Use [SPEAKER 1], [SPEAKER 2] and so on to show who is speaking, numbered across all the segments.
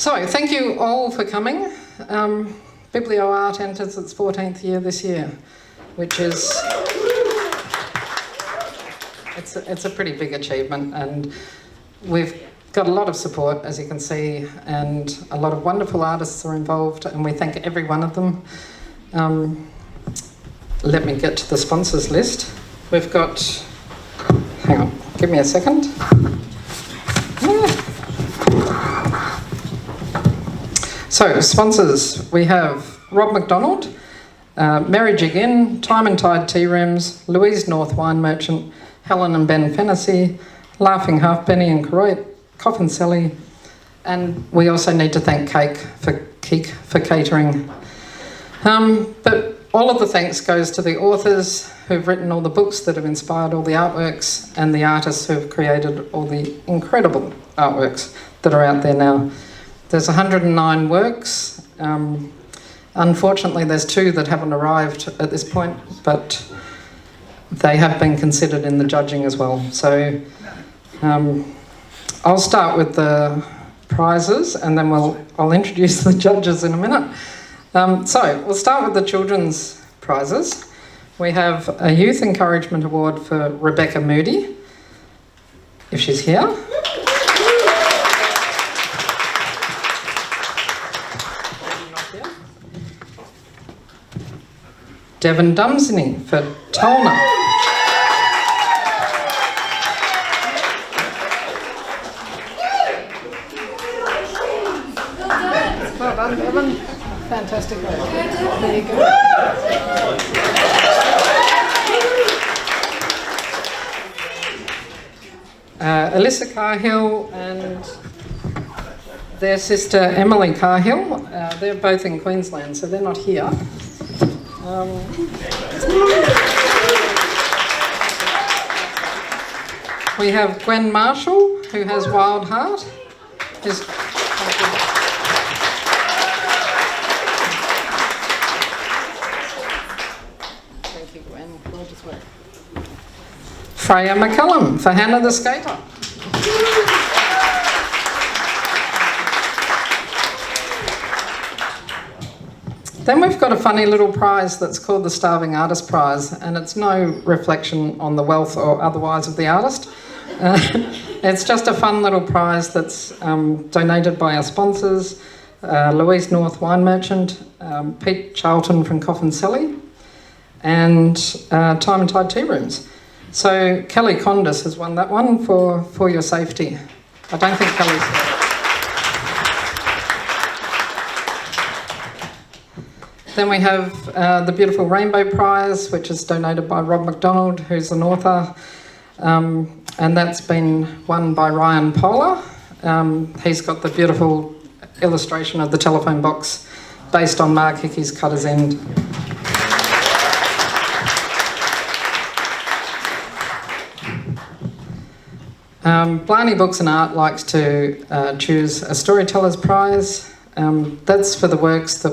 [SPEAKER 1] So, thank you all for coming. Biblio Art enters its 14th year this year, which is... It's a pretty big achievement, and we've got a lot of support, as you can see, and a lot of wonderful artists are involved, and we thank every one of them. Let me get to the sponsors list. We've got... Hang on, give me a second. So, sponsors, we have Rob McDonald, Mary Jiggin, Time and Tide Tea Rooms, Louise North Wine Merchant, Helen and Ben Fennessy, Laughing Halfpenny and Karoit, Coffin Sally, and we also need to thank Keek for catering. But all of the thanks goes to the authors who've written all the books that have inspired all the artworks, and the artists who've created all the incredible artworks that are out there now. There's 109 works. Unfortunately, there's 2 that haven't arrived at this point, but they have been considered in the judging as well. So I'll start with the prizes, and then I'll introduce the judges in a minute. So we'll start with the children's prizes. We have a Youth Encouragement Award for Rebecca Moody, if she's here. Devon Dumsney for Tolna. Well done, Devon. Fantastic work. There you go. Alyssa Carhill and their sister Emily Carhill. They're both in Queensland, so they're not here. We have Gwen Marshall, who has Wild Heart. Thank you, Gwen. Gorgeous work. Freya McCullum for Hannah the Skater. Then we've got a funny little prize that's called the Starving Artist Prize, and it's no reflection on the wealth or otherwise of the artist. It's just a fun little prize that's donated by our sponsors, Louise North Wine Merchant, Pete Charlton from Coffin Sally, and Time and Tide Tea Rooms. So Kelly Condis has won that one for your safety. I don't think Kelly's here. Then we have the Beautiful Rainbow Prize, which is donated by Rob McDonald, who's an author, and that's been won by Ryan Polar. He's got the beautiful illustration of the telephone box based on Mark Hickey's Cutter's End. Blarney Books and Art likes to choose a Storyteller's Prize. That's for the works that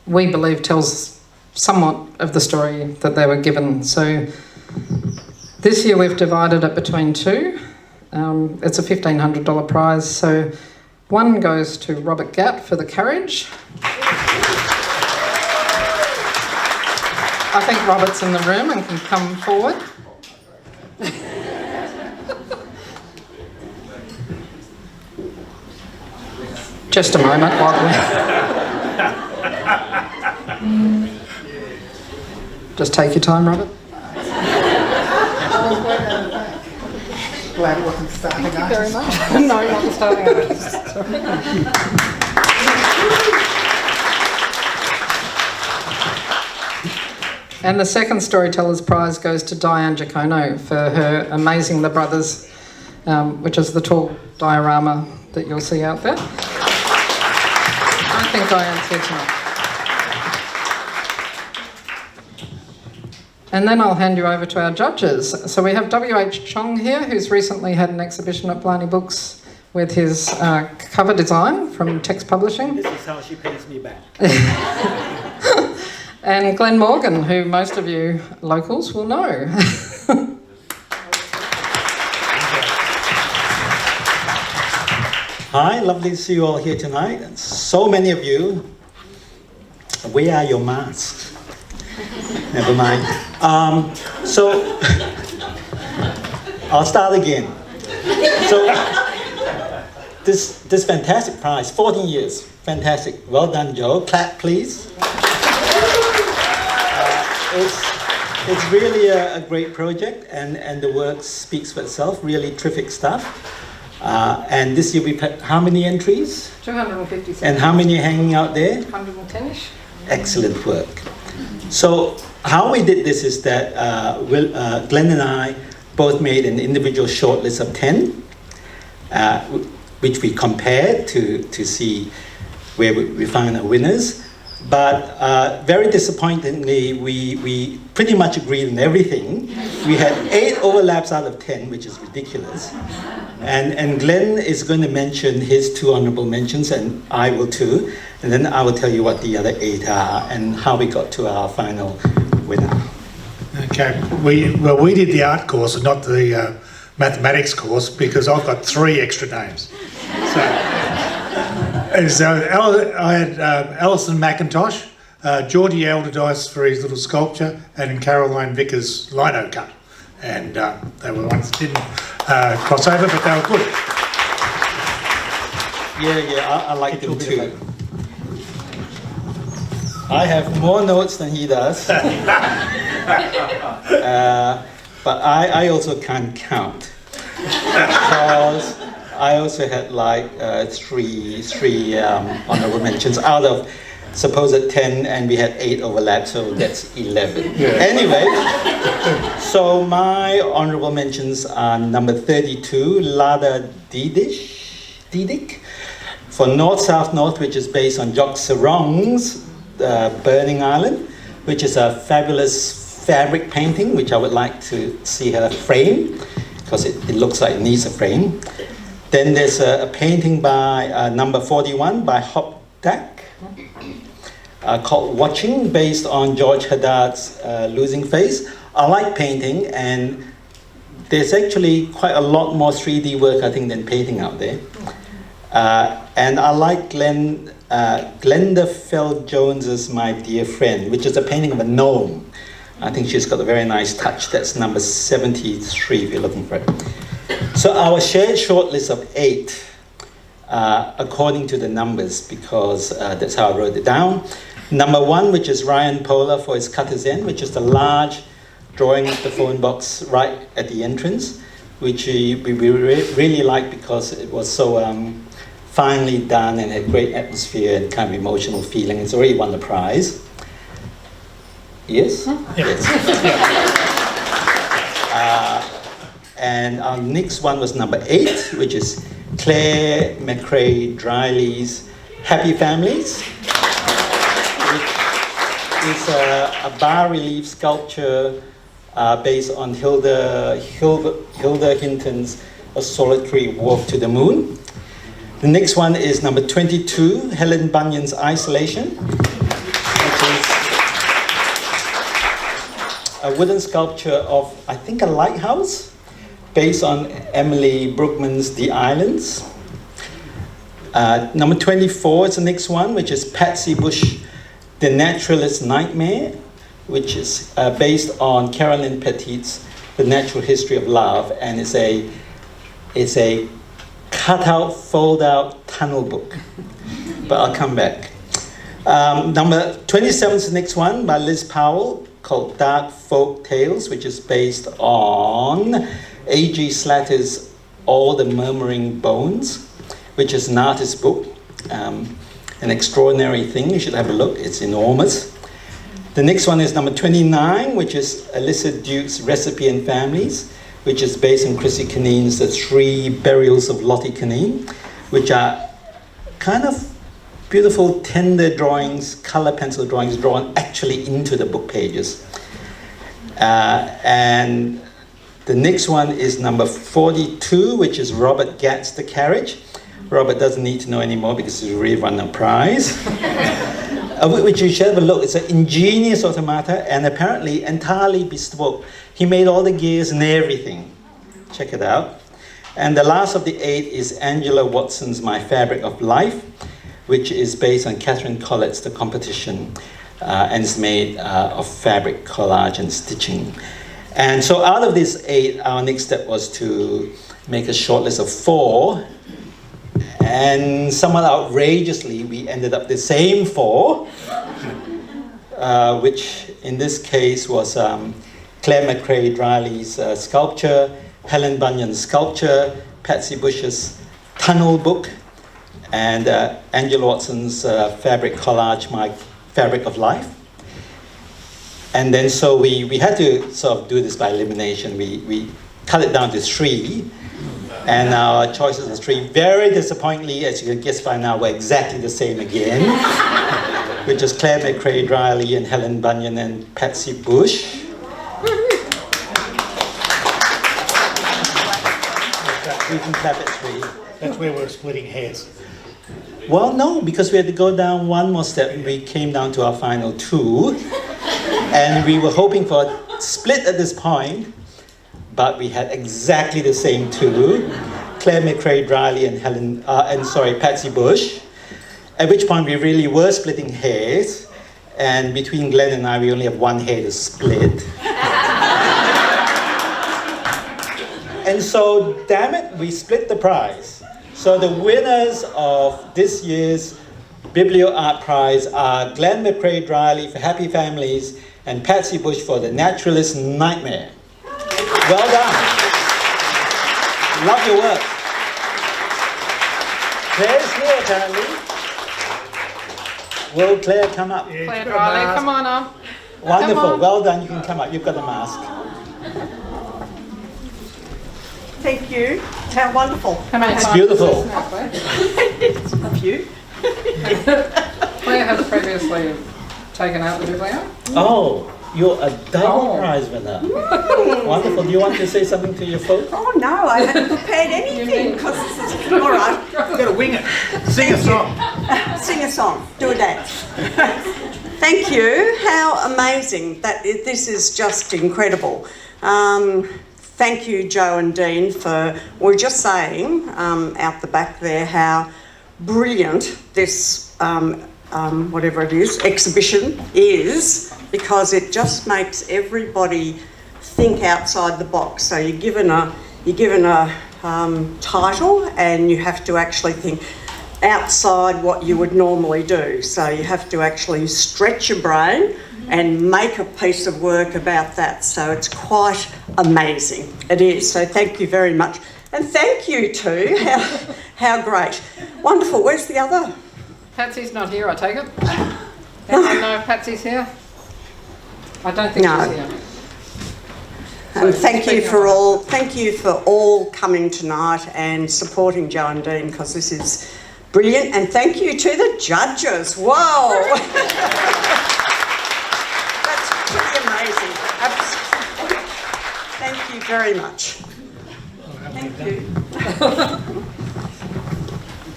[SPEAKER 1] we believe tells somewhat of the story that they were given. So this year we've divided it between 2. It's a $1,500 prize. So one goes to Robert Gatt for The Carriage. I think Robert's in the room and can come forward. Just a moment while we... Just take your time, Robert.
[SPEAKER 2] Glad it wasn't starting.
[SPEAKER 1] Thank you very much. No, not the starting artist. Sorry. And the second Storyteller's Prize goes to Diane Giacono for her Amazing the Brothers, which is the tall diorama that you'll see out there. I don't think Diane's here tonight. And then I'll hand you over to our judges. So we have W.H. Chong here, who's recently had an exhibition at Blarney Books with his cover design from Text Publishing.
[SPEAKER 3] This is how she pays me back.
[SPEAKER 1] And Glenn Morgan, who most of you locals will know.
[SPEAKER 2] Hi, lovely to see you all here tonight. And so many of you. Where are your masks? Never mind. So, I'll start again. So, this fantastic prize, 14 years, fantastic. Well done, Joe. Clap, please. It's really a great project, and the work speaks for itself. Really terrific stuff. And this year we've had how many entries?
[SPEAKER 1] 257.
[SPEAKER 2] And how many are hanging out there?
[SPEAKER 1] 110-ish.
[SPEAKER 2] Excellent work. So how we did this is that Glenn and I both made an individual shortlist of 10, which we compared to see where we found our winners. But very disappointingly, we pretty much agreed on everything. We had 8 overlaps out of 10, which is ridiculous. And Glenn is going to mention his 2 honorable mentions, and I will too. And then I will tell you what the other 8 are and how we got to our final winner.
[SPEAKER 3] Okay, we did the art course and not the mathematics course because I've got 3 extra names. So I had Alison McIntosh, Geordie Alderdice for his little sculpture, and Caroline Vickers lino cut. And they were ones that didn't cross over, but they were good.
[SPEAKER 2] Yeah, I like them too. I have more notes than he does. But I also can't count. Because I also had like three honorable mentions out of supposed 10, and we had 8 overlaps, so that's 11. Yeah. Anyway, so my honorable mentions are number 32, Lada Didik, for North South North, which is based on Jock Sarong's Burning Island, which is a fabulous fabric painting, which I would like to see her frame, because it looks like it needs a frame. Then there's a painting by number 41 by Hop Dak, called Watching, based on George Haddad's Losing Face. I like painting, and there's actually quite a lot more 3D work, I think, than painting out there. And I like Glenda Fell-Jones's My Dear Friend, which is a painting of a gnome. I think she's got a very nice touch. That's number 73 if you're looking for it. So our shared shortlist of 8, according to the numbers, because that's how I wrote it down. Number 1, which is Ryan Polar for his Cutter's End, which is the large drawing of the phone box right at the entrance, which we really liked because it was so finely done and had great atmosphere and kind of emotional feeling. It's already won the prize. Yes? Yes. And our next one was number 8, which is Claire McRae Drylee's Happy Families, which is a bas-relief sculpture based on Hilda Hinton's A Solitary Walk to the Moon. The next one is number 22, Helen Bunyan's Isolation, which is a wooden sculpture of, I think, a lighthouse, based on Emily Brookman's The Islands. Number 24 is the next one, which is Patsy Bush, The Naturalist's Nightmare, which is based on Carolyn Petit's The Natural History of Love, and it's a cut-out, fold-out tunnel book. But I'll come back. Number 27 is the next one by Liz Powell, called Dark Folk Tales, which is based on A.G. Slatter's All the Murmuring Bones, which is an artist's book, an extraordinary thing. You should have a look. It's enormous. The next one is number 29, which is Alyssa Duke's Recipe and Families, which is based on Chrissy Kineen's The 3 Burials of Lottie Kineen, which are kind of beautiful, tender drawings, color pencil drawings drawn actually into the book pages. And the next one is number 42, which is Robert Gat's The Carriage. Robert doesn't need to know anymore because he's already won a prize. Which you should have a look. It's an ingenious automata and apparently entirely bespoke. He made all the gears and everything. Check it out. And the last of the 8 is Angela Watson's My Fabric of Life, which is based on Catherine Collett's The Competition, and is made of fabric collage and stitching. And so out of these 8, our next step was to make a short list of 4, and somewhat outrageously, we ended up the same 4, which in this case was Claire McRae Drylee's sculpture, Helen Bunyan's sculpture, Patsy Bush's tunnel book, and Angela Watson's fabric collage, My Fabric of Life. And then so we had to sort of do this by elimination. We cut it down to 3, and our choices of 3, very disappointingly, as you can guess by now, were exactly the same again, which is Claire McRae Drylee and Helen Bunyan and Patsy Bush. We can clap at 3.
[SPEAKER 3] That's where we're splitting hairs.
[SPEAKER 2] Well, no, because we had to go down one more step. We came down to our final 2, and we were hoping for a split at this point, but we had exactly the same 2, Claire McRae Drylee and Patsy Bush, at which point we really were splitting hairs, and between Glenn and I, we only have one hair to split. And so, damn it, we split the prize. So the winners of this year's Biblio Art Prize are Glenn McRae Drylee for Happy Families and Patsy Bush for The Naturalist's Nightmare. Well done. Love your work. Claire's here, apparently. Will Claire come up?
[SPEAKER 1] Claire Drylee, come on up.
[SPEAKER 2] Wonderful.
[SPEAKER 1] Come on.
[SPEAKER 2] Well done. You can come up. You've got a mask.
[SPEAKER 4] Thank you. How wonderful.
[SPEAKER 1] How many
[SPEAKER 2] It's
[SPEAKER 1] times
[SPEAKER 2] beautiful.
[SPEAKER 1] is this now, Claire?
[SPEAKER 4] A few.
[SPEAKER 1] Claire has previously taken out the Biblio.
[SPEAKER 2] Oh, you're a double
[SPEAKER 1] Oh.
[SPEAKER 2] prize winner. Wonderful. Do you want to say something to your folks?
[SPEAKER 4] Oh no, I haven't prepared anything because this is all right.
[SPEAKER 3] You've got to wing it. Sing a song.
[SPEAKER 4] Sing a song. Do a dance. Thank you. How amazing! This is just incredible. Thank you, Joe and Dean, for, we were just saying out the back there how brilliant this, whatever it is, exhibition is, because it just makes everybody think outside the box. So you're given a title, and you have to actually think outside what you would normally do. So you have to actually stretch your brain and make a piece of work about that. So it's quite amazing. It is. So thank you very much. And thank you too. How great. Wonderful. Where's the other?
[SPEAKER 1] Patsy's not here, I take it. Anyone know if Patsy's here? I don't think
[SPEAKER 4] No.
[SPEAKER 1] she's here.
[SPEAKER 4] And thank you for all coming tonight and supporting Joe and Dean, because this is brilliant. And thank you to the judges. Whoa. That's pretty amazing. Absolutely. Thank you very much. Thank you.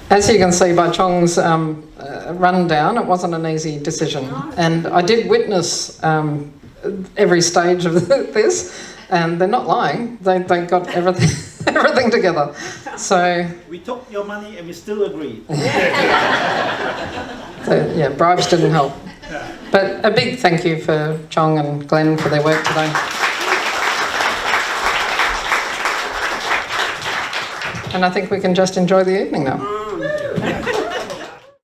[SPEAKER 1] As you can see by Chong's rundown, it wasn't an easy decision. And I did witness every stage of this, and they're not lying. They got everything together. So
[SPEAKER 2] We took your money and we still agreed.
[SPEAKER 1] yeah, bribes didn't help. But a big thank you for Chong and Glenn for their work today. And I think we can just enjoy the evening now.